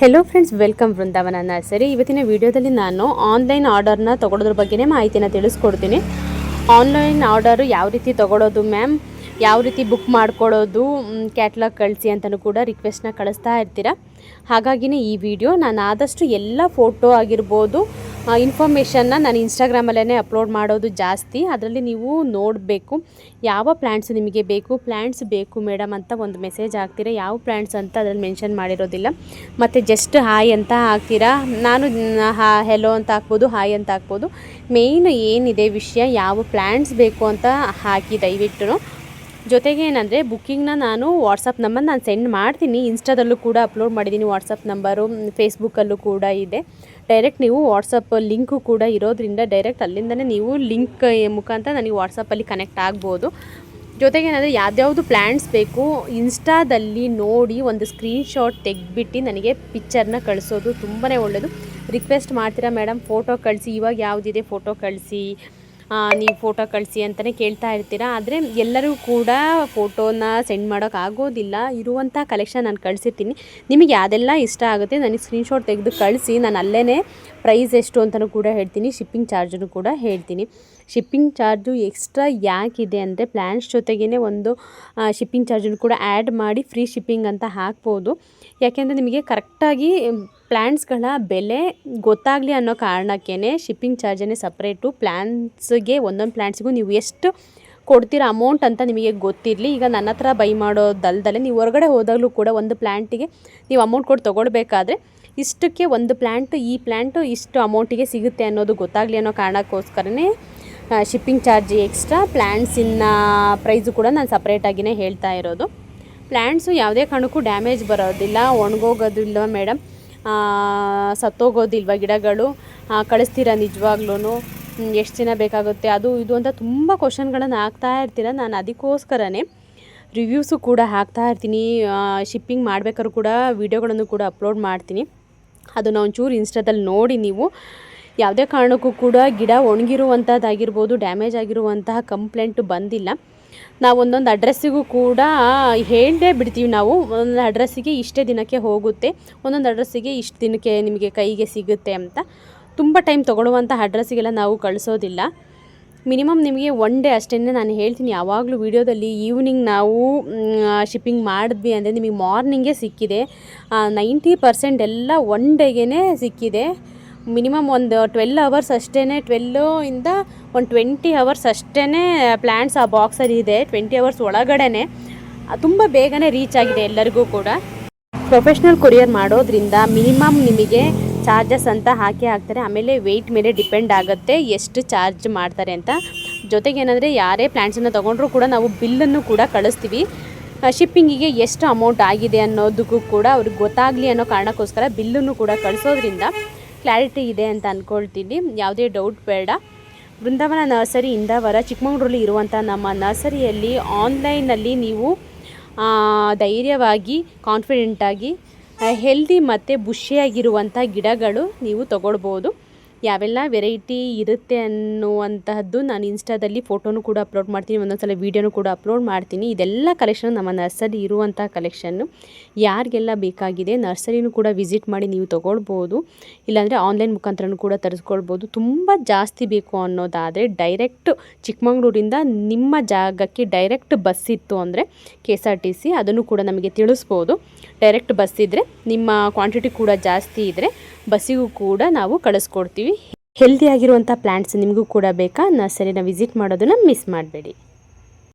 Hello friends, welcome ವೃಂದಾವನ nursery. ಇವತ್ತಿನ ವಿಡಿಯೋದಲ್ಲಿ ನಾನು ಆನ್ಲೈನ್ ಆರ್ಡರ್ನ ತೊಗೊಳೋದ್ರ ಬಗ್ಗೆನೇ ಮಾಹಿತಿನ ತಿಳಿಸ್ಕೊಡ್ತೀನಿ. ಆನ್ಲೈನ್ ಆರ್ಡರು ಯಾವ ರೀತಿ ತೊಗೊಳೋದು ಮ್ಯಾಮ್, ಯಾವ ರೀತಿ ಬುಕ್ ಮಾಡ್ಕೊಳ್ಳೋದು, ಕ್ಯಾಟ್ಲಾಗ್ ಕಳಿಸಿ ಅಂತಲೂ ಕೂಡ ರಿಕ್ವೆಸ್ಟ್ನ ಕಳಿಸ್ತಾ ಇರ್ತೀರ. ಹಾಗಾಗಿನೇ ಈ ವಿಡಿಯೋ ನಾನು ಆದಷ್ಟು ಎಲ್ಲ ಫೋಟೋ ಆಗಿರ್ಬೋದು, ಇನ್ಫಾರ್ಮೇಷನ್ನ ನಾನು ಇನ್ಸ್ಟಾಗ್ರಾಮಲ್ಲೇ ಅಪ್ಲೋಡ್ ಮಾಡೋದು ಜಾಸ್ತಿ. ಅದರಲ್ಲಿ ನೀವು ನೋಡಬೇಕು ಯಾವ ಪ್ಲ್ಯಾಂಟ್ಸ್ ನಿಮಗೆ ಬೇಕು. ಪ್ಲ್ಯಾಂಟ್ಸ್ ಬೇಕು ಮೇಡಮ್ ಅಂತ ಒಂದು ಮೆಸೇಜ್ ಹಾಕ್ತೀರ, ಯಾವ ಪ್ಲ್ಯಾಂಟ್ಸ್ ಅಂತ ಅದರಲ್ಲಿ ಮೆನ್ಷನ್ ಮಾಡಿರೋದಿಲ್ಲ. ಮತ್ತು ಜಸ್ಟ್ ಹಾಯ್ ಅಂತ ಹಾಕ್ತೀರಾ. ನಾನು ಹೆಲೋ ಅಂತ ಹಾಕ್ಬೋದು, ಹಾಯ್ ಅಂತ ಹಾಕ್ಬೋದು. ಮೇಯ್ನ್ ಏನಿದೆ ವಿಷಯ, ಯಾವ ಪ್ಲ್ಯಾಂಟ್ಸ್ ಬೇಕು ಅಂತ ಹಾಕಿ ದಯವಿಟ್ಟು. ಜೊತೆಗೆ ಏನಂದರೆ ಬುಕ್ಕಿಂಗ್ನ ನಾನು ವಾಟ್ಸಪ್ ನಂಬರ್ ನಾನು ಸೆಂಡ್ ಮಾಡ್ತೀನಿ. ಇನ್ಸ್ಟಾದಲ್ಲೂ ಕೂಡ ಅಪ್ಲೋಡ್ ಮಾಡಿದ್ದೀನಿ ವಾಟ್ಸಪ್ ನಂಬರು, ಫೇಸ್ಬುಕ್ಕಲ್ಲೂ ಕೂಡ ಇದೆ. ಡೈರೆಕ್ಟ್ ನೀವು ವಾಟ್ಸಪ್ ಲಿಂಕು ಕೂಡ ಇರೋದ್ರಿಂದ ಡೈರೆಕ್ಟ್ ಅಲ್ಲಿಂದನೇ ನೀವು ಲಿಂಕ್ ಮುಖಾಂತರ ನನಗೆ ವಾಟ್ಸಪ್ಪಲ್ಲಿ ಕನೆಕ್ಟ್ ಆಗ್ಬೋದು. ಜೊತೆಗೆ ಏನಂದರೆ ಯಾವ್ಯಾವುದು ಪ್ಲ್ಯಾಂಟ್ಸ್ ಬೇಕು ಇನ್ಸ್ಟಾದಲ್ಲಿ ನೋಡಿ ಒಂದು ಸ್ಕ್ರೀನ್ಶಾಟ್ ತೆಗೆದ್ಬಿಟ್ಟು ನನಗೆ ಪಿಕ್ಚರ್ನ ಕಳಿಸೋದು ತುಂಬಾ ಒಳ್ಳೆಯದು. ರಿಕ್ವೆಸ್ಟ್ ಮಾಡ್ತೀರಾ ಮೇಡಮ್ ಫೋಟೋ ಕಳಿಸಿ, ಇವಾಗ ಯಾವುದಿದೆ ಫೋಟೋ ಕಳಿಸಿ, ನೀವು ಫೋಟೋ ಕಳಿಸಿ ಅಂತಲೇ ಕೇಳ್ತಾ ಇರ್ತೀರ. ಆದರೆ ಎಲ್ಲರೂ ಕೂಡ ಫೋಟೋನ ಸೆಂಡ್ ಮಾಡೋಕ್ಕಾಗೋದಿಲ್ಲ. ಇರುವಂಥ ಕಲೆಕ್ಷನ್ ನಾನು ಕಳಿಸಿರ್ತೀನಿ. ನಿಮಗೆ ಯಾವುದೆಲ್ಲ ಇಷ್ಟ ಆಗುತ್ತೆ ನನಗೆ ಸ್ಕ್ರೀನ್ಶಾಟ್ ತೆಗೆದು ಕಳಿಸಿ. ನಾನು ಅಲ್ಲೇ ಪ್ರೈಸ್ ಎಷ್ಟು ಅಂತಲೂ ಕೂಡ ಹೇಳ್ತೀನಿ, ಶಿಪ್ಪಿಂಗ್ ಚಾರ್ಜನ್ನು ಕೂಡ ಹೇಳ್ತೀನಿ. ಶಿಪ್ಪಿಂಗ್ ಚಾರ್ಜು ಎಕ್ಸ್ಟ್ರಾ ಯಾಕಿದೆ ಅಂದರೆ ಪ್ಲ್ಯಾನ್ಸ್ ಜೊತೆಗೇ ಒಂದು ಶಿಪ್ಪಿಂಗ್ ಚಾರ್ಜನ್ನು ಕೂಡ ಆ್ಯಡ್ ಮಾಡಿ ಫ್ರೀ ಶಿಪ್ಪಿಂಗ್ ಅಂತ ಹಾಕ್ಬೋದು. ಯಾಕೆಂದರೆ ನಿಮಗೆ ಕರೆಕ್ಟಾಗಿ ಪ್ಲ್ಯಾಂಟ್ಸ್ಗಳ ಬೆಲೆ ಗೊತ್ತಾಗಲಿ ಅನ್ನೋ ಕಾರಣಕ್ಕೇ ಶಿಪ್ಪಿಂಗ್ ಚಾರ್ಜನ್ನೇ ಸಪ್ರೇಟು. ಪ್ಲ್ಯಾಂಟ್ಸ್ಗೆ ಒಂದೊಂದು ಪ್ಲ್ಯಾಂಟ್ಸ್ಗೂ ನೀವು ಎಷ್ಟು ಕೊಡ್ತೀರ ಅಮೌಂಟ್ ಅಂತ ನಿಮಗೆ ಗೊತ್ತಿರಲಿ. ಈಗ ನನ್ನ ಹತ್ರ ಬೈ ಮಾಡೋದಲ್ದಲ್ಲೇ ನೀವು ಹೊರಗಡೆ ಹೋದಾಗಲೂ ಕೂಡ ಒಂದು ಪ್ಲ್ಯಾಂಟಿಗೆ ನೀವು ಅಮೌಂಟ್ ಕೊಟ್ಟು ತೊಗೊಳ್ಬೇಕಾದ್ರೆ ಇಷ್ಟಕ್ಕೆ ಒಂದು ಪ್ಲ್ಯಾಂಟು, ಈ ಪ್ಲ್ಯಾಂಟು ಇಷ್ಟು ಅಮೌಂಟಿಗೆ ಸಿಗುತ್ತೆ ಅನ್ನೋದು ಗೊತ್ತಾಗಲಿ ಅನ್ನೋ ಕಾರಣಕ್ಕೋಸ್ಕರನೇ ಶಿಪ್ಪಿಂಗ್ ಚಾರ್ಜ್ ಎಕ್ಸ್ಟ್ರಾ. ಪ್ಲ್ಯಾಂಟ್ಸಿನ ಪ್ರೈಸು ಕೂಡ ನಾನು ಸಪ್ರೇಟಾಗಿಯೇ ಹೇಳ್ತಾ ಇರೋದು. ಪ್ಲ್ಯಾಂಟ್ಸು ಯಾವುದೇ ಕಾರಣಕ್ಕೂ ಡ್ಯಾಮೇಜ್ ಬರೋದಿಲ್ಲ, ಒಣಗೋಗೋದಿಲ್ಲ ಮೇಡಮ್, ಸತ್ತೋಗೋದಿಲ್ವ ಗಿಡಗಳು, ಕಳಿಸ್ತೀರಾ ನಿಜವಾಗ್ಲೂ, ಎಷ್ಟು ದಿನ ಬೇಕಾಗುತ್ತೆ, ಅದು ಇದು ಅಂತ ತುಂಬ ಕ್ವಶನ್ಗಳನ್ನು ಹಾಕ್ತಾ ಇರ್ತೀರ. ನಾನು ಅದಕ್ಕೋಸ್ಕರನೇ ರಿವ್ಯೂಸು ಕೂಡ ಹಾಕ್ತಾ ಇರ್ತೀನಿ. ಶಿಪ್ಪಿಂಗ್ ಮಾಡಬೇಕಾದ್ರೂ ಕೂಡ ವೀಡಿಯೋಗಳನ್ನು ಕೂಡ ಅಪ್ಲೋಡ್ ಮಾಡ್ತೀನಿ. ಅದನ್ನು ಒಂಚೂರು ಇನ್ಸ್ಟಾದಲ್ಲಿ ನೋಡಿ ನೀವು. ಯಾವುದೇ ಕಾರಣಕ್ಕೂ ಕೂಡ ಗಿಡ ಒಣಗಿರುವಂಥದ್ದಾಗಿರ್ಬೋದು, ಡ್ಯಾಮೇಜ್ ಆಗಿರುವಂತಹ ಕಂಪ್ಲೇಂಟು ಬಂದಿಲ್ಲ. ನಾವು ಒಂದೊಂದು ಅಡ್ರೆಸ್ಸಿಗೂ ಕೂಡ ಹೇಳೇ ಬಿಡ್ತೀವಿ. ನಾವು ಒಂದೊಂದು ಅಡ್ರೆಸ್ಸಿಗೆ ಇಷ್ಟೇ ದಿನಕ್ಕೆ ಹೋಗುತ್ತೆ, ಒಂದೊಂದು ಅಡ್ರೆಸ್ಸಿಗೆ ಇಷ್ಟು ದಿನಕ್ಕೆ ನಿಮಗೆ ಕೈಗೆ ಸಿಗುತ್ತೆ ಅಂತ. ತುಂಬ ಟೈಮ್ ತೊಗೊಳ್ಳುವಂಥ ಅಡ್ರೆಸ್ಸಿಗೆಲ್ಲ ನಾವು ಕಳಿಸೋದಿಲ್ಲ. ಮಿನಿಮಮ್ ನಿಮಗೆ ಒನ್ ಡೇ ಅಷ್ಟೇ. ನಾನು ಹೇಳ್ತೀನಿ ಯಾವಾಗಲೂ ವೀಡಿಯೋದಲ್ಲಿ, ಈವ್ನಿಂಗ್ ನಾವು ಶಿಪ್ಪಿಂಗ್ ಮಾಡಿದ್ವಿ ಅಂದರೆ ನಿಮಗೆ ಮಾರ್ನಿಂಗೇ ಸಿಕ್ಕಿದೆ. 90% ಎಲ್ಲ ಒನ್ ಡೇಗೇ ಸಿಕ್ಕಿದೆ. ಮಿನಿಮಮ್ ಒಂದು 12 ಅವರ್ಸ್ ಅಷ್ಟೇ, 12ಇಂದ ಒಂದು 20 ಅವರ್ಸ್ ಅಷ್ಟೇ ಪ್ಲ್ಯಾಂಟ್ಸ್ ಆ ಬಾಕ್ಸಲ್ಲಿ ಇದೆ. 20 ಅವರ್ಸ್ ಒಳಗಡೆ ತುಂಬ ಬೇಗನೆ ರೀಚ್ ಆಗಿದೆ ಎಲ್ಲರಿಗೂ ಕೂಡ. ಪ್ರೊಫೆಷ್ನಲ್ ಕೊರಿಯರ್ ಮಾಡೋದ್ರಿಂದ ಮಿನಿಮಮ್ ನಿಮಗೆ ಚಾರ್ಜಸ್ ಅಂತ ಹಾಕ್ತಾರೆ. ಆಮೇಲೆ ವೆಯ್ಟ್ ಮೇಲೆ ಡಿಪೆಂಡ್ ಆಗುತ್ತೆ ಎಷ್ಟು ಚಾರ್ಜ್ ಮಾಡ್ತಾರೆ ಅಂತ. ಜೊತೆಗೇನೆಂದರೆ ಯಾರೇ ಪ್ಲ್ಯಾಂಟ್ಸನ್ನು ತೊಗೊಂಡ್ರೂ ಕೂಡ ನಾವು ಬಿಲ್ಲನ್ನು ಕೂಡ ಕಳಿಸ್ತೀವಿ. ಶಿಪ್ಪಿಂಗಿಗೆ ಎಷ್ಟು ಅಮೌಂಟ್ ಆಗಿದೆ ಅನ್ನೋದಕ್ಕೂ ಕೂಡ ಅವ್ರಿಗೆ ಗೊತ್ತಾಗಲಿ ಅನ್ನೋ ಕಾರಣಕ್ಕೋಸ್ಕರ ಬಿಲ್ಲನ್ನು ಕೂಡ ಕಳಿಸೋದ್ರಿಂದ ಕ್ಲಾರಿಟಿ ಇದೆ ಅಂತ ಅಂದ್ಕೊಳ್ತೀನಿ. ಯಾವುದೇ ಡೌಟ್ ಬೇಡ. ವೃಂದಾವನ ನರ್ಸರಿ ಇಂದವರ ಚಿಕ್ಕಮಗಳೂರಲ್ಲಿ ಇರುವಂಥ ನಮ್ಮ ನರ್ಸರಿಯಲ್ಲಿ ಆನ್ಲೈನಲ್ಲಿ ನೀವು ಧೈರ್ಯವಾಗಿ ಕಾನ್ಫಿಡೆಂಟಾಗಿ ಹೆಲ್ದಿ ಮತ್ತು ಬುಷಿಯಾಗಿರುವಂಥ ಗಿಡಗಳು ನೀವು ತೊಗೊಳ್ಬೋದು. ಯಾವೆಲ್ಲ ವೆರೈಟಿ ಇರುತ್ತೆ ಅನ್ನುವಂತಹದ್ದು ನಾನು ಇನ್ಸ್ಟಾದಲ್ಲಿ ಫೋಟೋನು ಕೂಡ ಅಪ್ಲೋಡ್ ಮಾಡ್ತೀನಿ, ಒಂದೊಂದು ಸಲ ವೀಡಿಯೋನು ಕೂಡ ಅಪ್ಲೋಡ್ ಮಾಡ್ತೀನಿ. ಇದೆಲ್ಲ ಕಲೆಕ್ಷನ್ ನಮ್ಮ ನರ್ಸರಿ ಇರುವಂಥ ಕಲೆಕ್ಷನ್ನು. ಯಾರಿಗೆಲ್ಲ ಬೇಕಾಗಿದೆ ನರ್ಸರಿನೂ ಕೂಡ ವಿಸಿಟ್ ಮಾಡಿ ನೀವು ತೊಗೊಳ್ಬೋದು. ಇಲ್ಲಾಂದರೆ ಆನ್ಲೈನ್ ಮುಖಾಂತರನೂ ಕೂಡ ತರಿಸ್ಕೊಳ್ಬೋದು. ತುಂಬ ಜಾಸ್ತಿ ಬೇಕು ಅನ್ನೋದಾದರೆ ಡೈರೆಕ್ಟ್ ಚಿಕ್ಕಮಗಳೂರಿಂದ ನಿಮ್ಮ ಜಾಗಕ್ಕೆ ಡೈರೆಕ್ಟ್ ಬಸ್ ಇತ್ತು ಅಂದರೆ KSRTC ಅದನ್ನು ಕೂಡ ನಮಗೆ ತಿಳಿಸ್ಬೋದು. ಡೈರೆಕ್ಟ್ ಬಸ್ ಇದ್ದರೆ, ನಿಮ್ಮ ಕ್ವಾಂಟಿಟಿ ಕೂಡ ಜಾಸ್ತಿ ಇದ್ದರೆ ಬಸ್ಸಿಗೂ ಕೂಡ ನಾವು ಕಳಿಸ್ಕೊಡ್ತೀವಿ. ಹೆಲ್ದಿಯಾಗಿರುವಂಥ ಪ್ಲ್ಯಾಂಟ್ಸ್ ನಿಮಗೂ ಕೂಡ ಬೇಕಾ? ನರ್ಸರಿನ ವಿಸಿಟ್ ಮಾಡೋದನ್ನು ಮಿಸ್ ಮಾಡಬೇಡಿ.